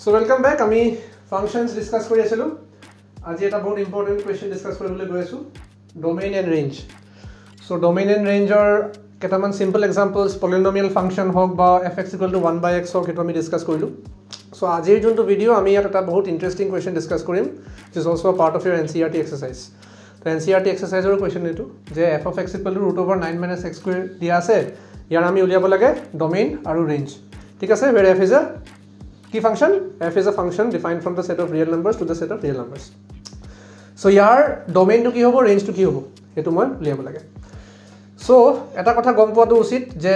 So welcome back. আমি functions discuss কৰি আছিলো। আজি এটা বহুত important question discuss কৰিবলৈ গৈ আছো, domain and range. So domain and range er কেটামান simple examples polynomial function হওক বা fx equal to 1 by x হওক এটো আমি discuss কৰিলো। So আজিৰ যোনটো ভিডিও আমি এটা বহুত interesting question discuss কৰিম, which is also a part of your NCERT exercise. তো NCERT exercise er question এটো যে f of x equal to root over 9 minus x square দিয়া আছে, ইয়াৰ আমি উলিয়াব লাগে domain আৰু range. ঠিক আছে, where f is a key function. F is a function defined from the set of real numbers to the set of real numbers. So year domain to কি হ'ব, range to কি হ'ব, এটো মই উলিয়াব লাগে। So এটা কথা গম পোৱাটো উচিত যে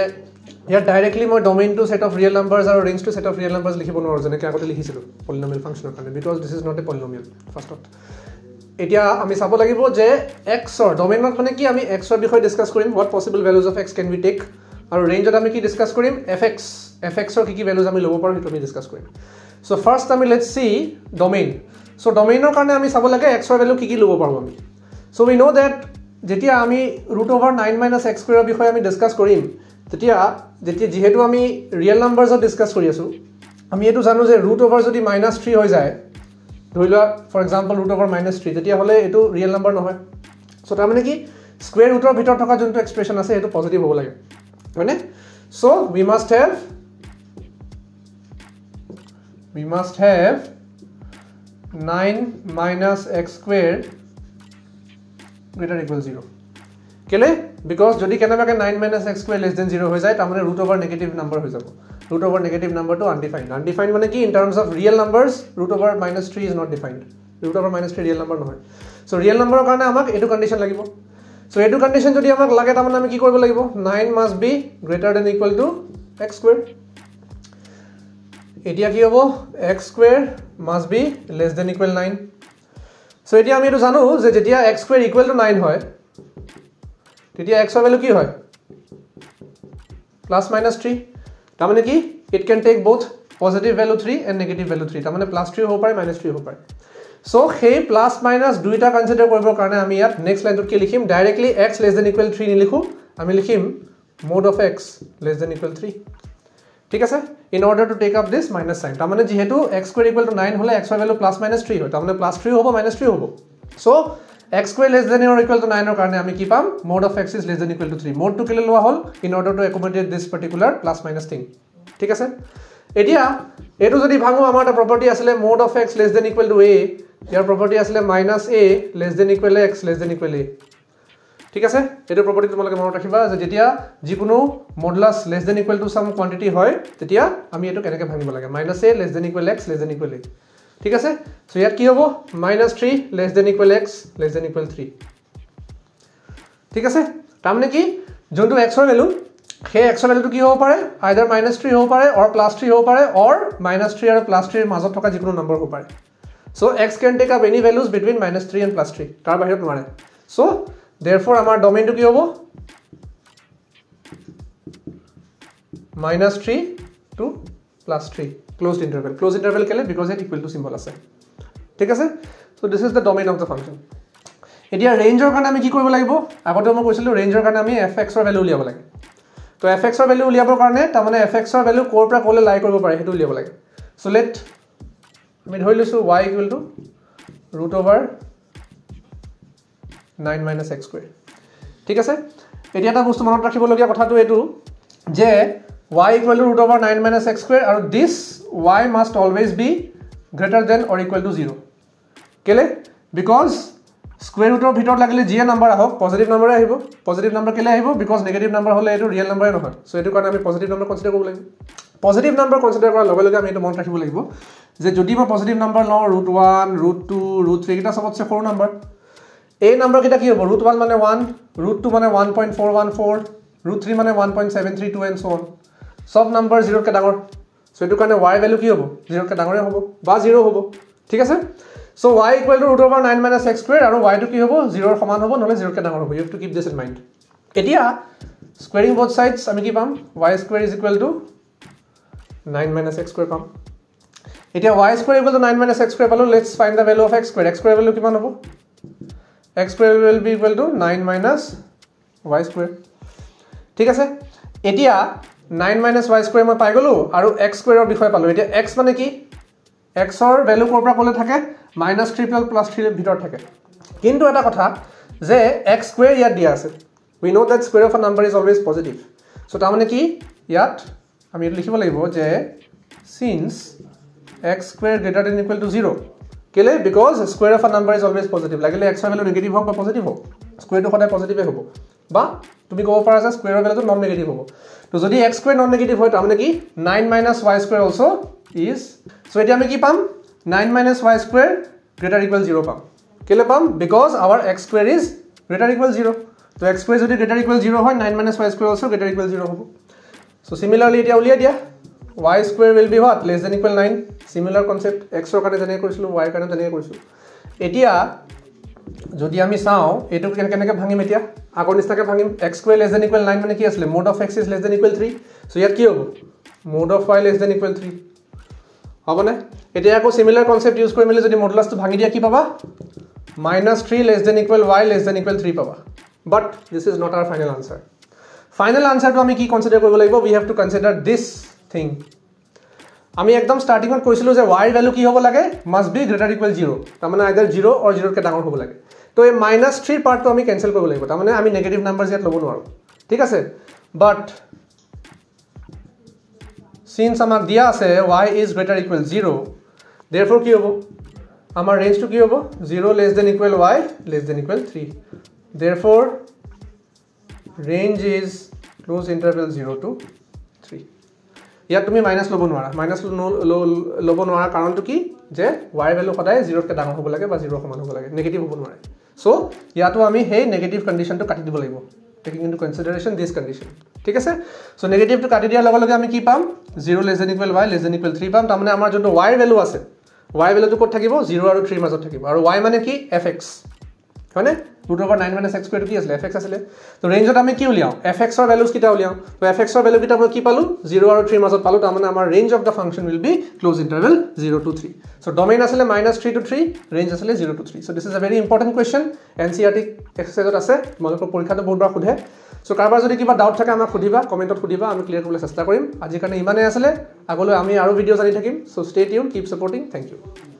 ইয়াৰ ডাইৰেক্টলি মই domain to set of real numbers আৰু range to set of real numbers লিখিব নোৱাৰো যেনেকৈ আগতে লিখিছিলো polynomial function ৰ কাৰণে, because this is not a polynomial first of. এতিয়া আমি চাব লাগিব যে x ৰ domainত মানে কি, আমি x ৰ বিষয়ে ডিসকাস কৰিম, what possible values of x can we take, আৰু rangeত আমি কি ডিসকাস কৰিম, fx ৰ কি ভ্যালুজ আমি লব পাৰো হেতু আমি ডিসকাস কৰিম। সো ফাৰ্স্ট আমি লেটস সি ডোমেইন। সো ডোমেইনৰ কাৰণে আমি চাব লাগে x ৰ ভ্যালু কি লব পাৰো আমি। সো উই নো দ্যাট যেতিয়া আমি √9 - x স্কয়াৰৰ বিষয়ে আমি ডিসকাস কৰিম, তেতিয়া যেহেতু আমি ৰিয়েল নাম্বাৰছত ডিসকাস কৰি আছো, আমি এটো জানো যে √, যদি -3 হৈ যায়, ধৰিলা ফৰ এক্সাম্পল √-3, তেতিয়া হলে এটো ৰিয়েল নাম্বাৰ নহয়। সো তাৰ মানে কি স্কয়াৰ ৰুটৰ ভিতৰত থকা যোনটো এক্সপ্ৰেছন আছে এটো পজিটিভ হ'ব লাগে, হয়নে? So we must have 9 minus x square greater equal 0. কেলে? Because যদি কেনেবাকে 9 minus x square less than 0 হৈ যায়, তাৰ মানে √over negative number হৈ যাব। √over negative number to undefined. Undefined মানে কি, in terms of real numbers √over -3 is not defined. √over -3 real number নহয়। So real number ৰ কাৰণে আমাক এটো কন্ডিশন লাগিব। So এটো কন্ডিশন যদি আমাক লাগে, তাৰ মানে আমি কি কৰিব লাগিব, 9 must be greater than equal to x square. এতিয়া কি হ'ব, x square must be less than equal 9. So এতিয়া আমি এটো জানো যে যেতিয়া x square equal to 9 হয়, তেতিয়া x ৰ ভ্যালু কি হয়, +-3। তাৰ মানে কি, it can take both positive value 3 and negative value 3, তাৰ মানে +3 হ'ব পাৰে -3 হ'ব পাৰে। সো সেই প্লাস মাইনাস দুইটা কনসিডাৰ কৰিবৰ কাৰণে আমি ইয়াত নেক্সট লাইনটোত কি লিখিম, directly x less than equal 3 নিলিখো, আমি লিখিম mod of x less than equal 3। ঠিক আছে, in order to take up this minus sign, তাৰ মানে যেহেতু x square equal to 9 হলে x ৰ ভ্যালু +-3 হয়, তাৰ মানে +3 হ'ব -3 হ'ব। So x square less than or equal to 9 ৰ কাৰণে আমি কি পাম, mod of x is less than equal to 3। mod to কেলে লোৱা হল, in order to accommodate this particular plus-minus thing। ঠিক আছে, এতিয়া এটো যদি ভাঙো, আমাৰ এটা প্ৰপাৰ্টি আছিল mod of x less than equal to a, year property আছিল -a less than equal x less than equal a। ঠিক আছে, এটো প্ৰপাৰ্টি তোমালোকে মনত ৰাখিবা যে যেতিয়া যিকোনো modulus less than equal to some quantity হয়, তেতিয়া আমি এটো কেনেকৈ ভাঙিব লাগে, -a less than equal x less than equal a। ঠিক আছে, সো ইয়াত কি হ'ব, -3 less than equal x less than equal 3। ঠিক আছে, তাৰ মানে কি যোনটো x ৰ ভ্যালু, সেই x ৰ ভ্যালুটো কি হ'ব পাৰে, আইদাৰ -3 হ'ব পাৰে অৰ +3 হ'ব পাৰে, অৰ -3 আৰু +3 ৰ মাজত থকা যিকোনো নম্বৰ হ'ব পাৰে। So x can take up any values between -3 and +3, তাৰ বাহিৰত নোৱাৰে। সো therefore আমাৰ ডোমেইনটো কি হ'ব, -3 to +3 closed interval। closed interval কেলে, because it equal to symbol আছে। ঠিক আছে, so this is the domain of the function। এতিয়া ৰেঞ্জৰ কাৰণে আমি কি কৰিব লাগিব, আগতে মই কৈছিলো ৰেঞ্জৰ কাৰণে আমি fx ৰ ভ্যালু উলিয়াব লাগে। তো fx ৰ ভ্যালু উলিয়াবৰ কাৰণে তাৰ মানে fx ৰ ভ্যালু কোৰ পৰা কোলে লাই কৰিব পাৰে হেতু উলিয়াব লাগে। সো লেট আমি ধৰি লৈছো y equal to √9 - x square। ঠিক আছে, এতিয়া এটা বস্তু মনত ৰাখিবলগীয়া কথাটো এটো যে y equal to √9 - x square, আৰু this y must always be greater than or equal to 0। কেলে, because স্কয়াৰ ৰুটৰ ভিতৰত লাগিলে যিয়ে নাম্বাৰ আহক পজিটিভ নাম্বাৰে আহিব। পজিটিভ নাম্বাৰ কেলে আহিব, বিকজ নেগেটিভ নাম্বাৰ হলে এটো ৰিয়েল নাম্বাৰে নহয়। সো এটো কাৰণে আমি পজিটিভ নাম্বাৰ কনসিডাৰ কৰিব লাগিব। পজিটিভ নাম্বাৰ কনসিডাৰ কৰাৰ লগে লগে আমি এটো মনত ৰাখিব লাগিব যে যদি মই পজিটিভ নাম্বাৰ লওঁ √1 √2 √3 কিটা সবতছে সৰু নাম্বাৰ, এই নাম্বাৰ কিটা কি হ'ব, √1 মানে 1, √2 মানে 1.414, √3 মানে 1.732 and so on, সব নাম্বাৰ 0 কে ডাঙৰ। সো এটো কাৰণে y ভ্যালু কি হ'ব, 0 কে ডাঙৰে হ'ব বা 0 হ'ব। ঠিক আছে, so y equal to √9 - x square, আৰু y টো কি হ'ব, 0 ৰ সমান হ'ব নহলে 0 কে ডাঙৰ হ'ব। you have to keep this in mind। এতিয়া squaring both sides আমি কি পাম, y square is equal to 9 - x square পাম। এতিয়া y square equal to 9 - x square পালো, let's find the value of x square। x square value কিমান হ'ব, x square will be equal to 9 - y square। ঠিক আছে, এতিয়া 9 - y square মই পাই গলো আৰু x square ৰ বিষয় পালো। এতিয়া x মানে কি, x ৰ ভ্যালু কৰ পৰা কলে থাকে -3 + 3 ভিতৰত থাকে কিন্তু এটা কথা যে x স্কয়াৰ ইয়াত দিয়া আছে we know that square of a number is always positive so তাৰ মানে কি ইয়াত আমি লিখিব লাগিব যে since x square greater than equal to 0 কেলে because square of a number is always positive লাগিলে x ৰ ভ্যালু নেগেটিভ হোক বা পজিটিভ হোক স্কয়াৰটো সদায় পজিটিভে হ'ব বা তুমি ক'ব পাৰা যে স্কয়াৰৰ ভ্যালুটো নন নেগেটিভ হ'ব তো যদি x স্কয়াৰ নন নেগেটিভ হয় তাৰ মানে কি 9 - y square also is so এতিয়া আমি কি পাম 9 - y square greater equal 0 পাম কেলে পাম because our x square is greater equal 0 তো x square যদি greater equal 0 হয় 9 - y square also greater equal 0 হ'ব so similarly এতিয়া উলিয়াই দিয়া y square will be what less than equal 9 similar concept x ৰ কাৰণে জানিয়ে কৰিছিলো y ৰ কাৰণে জানিয়ে কৰিছো এতিয়া যদি আমি চাও এটো কেনেকৈ ভাঙিম এতিয়া আগৰ নিচিনাকৈ ভাঙিম x square less than equal 9 মানে কি আছিল mod of x is less than equal 3 so ইয়াত কি হ'ব mod of y less than equal 3 হবনে এতিয়া আকৌ সিমিলাৰ কনসেপ্ট ইউজ কৰি মেলি যদি মডুলাসটো ভাঙি দিয়া কি পাবা -3 less than equal y less than equal 3 পাবা but this is not our final answer final answer to আমি কি কনসিডাৰ কৰিব লাগিব we have to consider this thing আমি একদম স্টার্টিংত কৈছিলো যে y এর ভ্যালু কি হ'ব লাগে must be greater equal 0 তাৰ মানে either 0 or 0 কে ডাঙৰ হ'ব লাগে তো এই -3 পাৰ্টটো আমি ক্যান্সেল কৰিব লাগিব তাৰ মানে আমি নেগেটিভ নাম্বাৰস ইয়াত লব নোৱাৰো ঠিক আছে but since আমাক দিয়া আছে y is greater equal 0 therefore কি হ'ব আমাৰ ৰেঞ্জটো কি হ'ব 0 less than equal y less than equal 3 therefore range is close interval 0 to 3 ইয়াত তুমি মাইনাস লব নোৱাৰা মাইনাস লব নোৱাৰা কাৰণটো কি যে y ভ্যালু সদায় 0 কে ডাঙৰ হ'ব লাগে বা 0 সমান হ'ব লাগে নেগেটিভ হ'ব নোৱাৰে সো ইয়াতো আমি হেই নেগেটিভ কন্ডিশনটো কাটি দিব লাগিব taking into consideration this condition ঠিক আছে সো নেগেটিভ টু কাটি দিয়াৰ লগে লগে আমি কি পাম 0 less than equal y less than equal 3 পাম তাৰ মানে আমাৰ যোনটো y ভ্যালু আছে y ভ্যালুটো ক'ত থাকিব 0 আৰু 3 মাজত থাকিব আৰু y মানে কি fx হয়নে √9 - x স্কয়াৰ কি আছিল fx আছিল তো ৰেঞ্জত আমি কি উলিয়াও fx ৰ ভ্যালুজ কিটা উলিয়াও তো fx ৰ ভ্যালু কিটা কি পালো 0 আৰু 3 মাজত পালো তাৰ মানে আমাৰ range of the function will be close interval 0 to 3 so domain আছিল -3 to 3 ৰেঞ্জ আছিল 0 to 3 so this is a very important question NCERT এক্সাৰসাইজত আছে তোমালোকৰ পৰীক্ষাটো বহুতবাৰ সোধে সো কাৰোবাৰ যদি কিবা ডাউট থাকে আমাক সুধিবা কমেন্টত সুধিবা আমি ক্লিয়াৰ কৰিবলৈ চেষ্টা কৰিম আজি কাৰণে ইমানে আছিল আগলৈ আমি আৰু ভিডিও জানি থাকিম so stay tuned keep supporting thank U